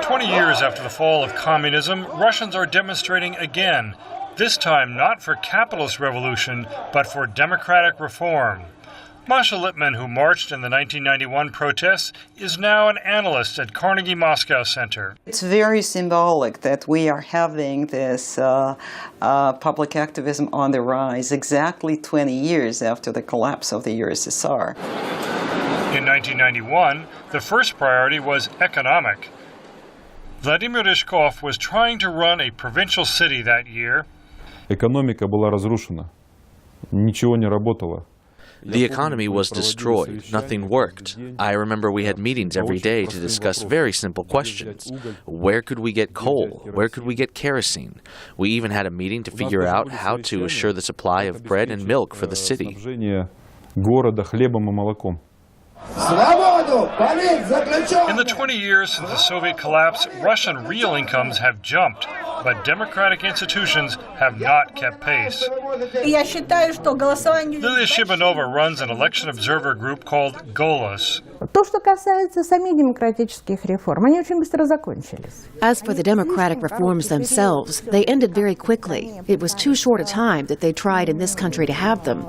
20 years after the fall of communism, Russians are demonstrating again, this time not for capitalist revolution, but for democratic reform. Masha Lipman, who marched in the 1991 protests, is now an analyst at Carnegie Moscow Center. It's very symbolic that we are having this public activism on the rise exactly 20 years after the collapse of the USSR. In 1991, the first priority was economic. Vladimir Ryzhkov was trying to run a provincial city that year. Экономика была разрушена. Ничего не работало. The economy was destroyed. Nothing worked. I remember we had meetings every day to discuss very simple questions. Where could we get coal? Where could we get kerosene? We even had a meeting to figure out how to assure the supply of bread and milk for the city. Города хлебом и молоком. In the 20 years since the Soviet collapse, Russian real incomes have jumped, but democratic institutions have not kept pace. Lilia Shibanova runs an election observer group called GOLOS. As for the democratic reforms themselves, they ended very quickly. It was too short a time that they tried in this country to have them.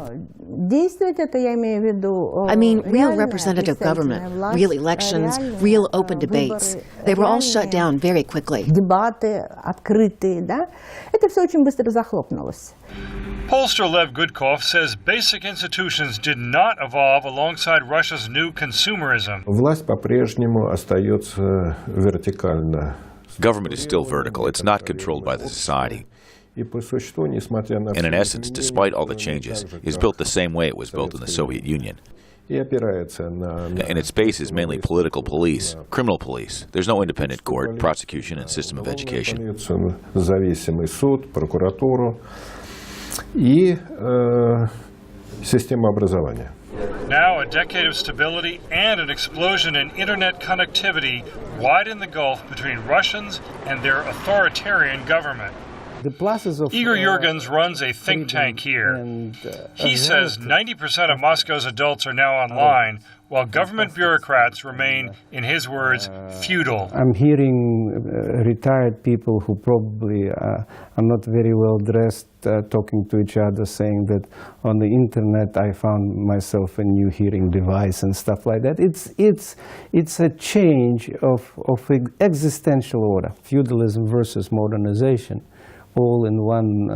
I mean, real representative government, real elections, real open debates. They were all shut down very quickly. Pollster Lev Gudkov says basic institutions did not evolve alongside Russia's new consumerism. Власть по-прежнему остается вертикально. Government is still vertical. It's not controlled by the society. And in essence, despite all the changes, it's built the same way it was built in the Soviet Union. And its base is mainly political police, criminal police. There's no independent court, prosecution, and system of education. Зависимый суд, прокуратуру и система образования. Now a decade of stability and an explosion in internet connectivity widen the gulf between Russians and their authoritarian government. Igor Yurgens runs a think tank here. He says 90% of Moscow's adults are now online, while government bureaucrats remain, in his words, feudal. I'm hearing retired people who probably are not very well dressed talking to each other, saying that on the internet I found myself a new hearing device and stuff like that. It's a change of existential order, feudalism versus modernization, all in one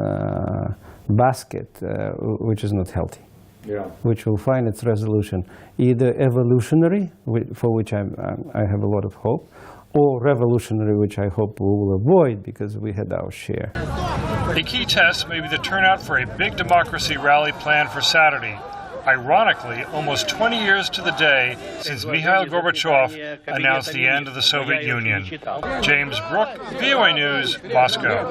basket, which is not healthy. Yeah. Which will find its resolution either evolutionary, for which I have a lot of hope, or revolutionary, which I hope we will avoid because we had our share. A key test may be the turnout for a big democracy rally planned for Saturday. Ironically, almost 20 years to the day since Mikhail Gorbachev announced the end of the Soviet Union. James Brooke, VOA News, Moscow.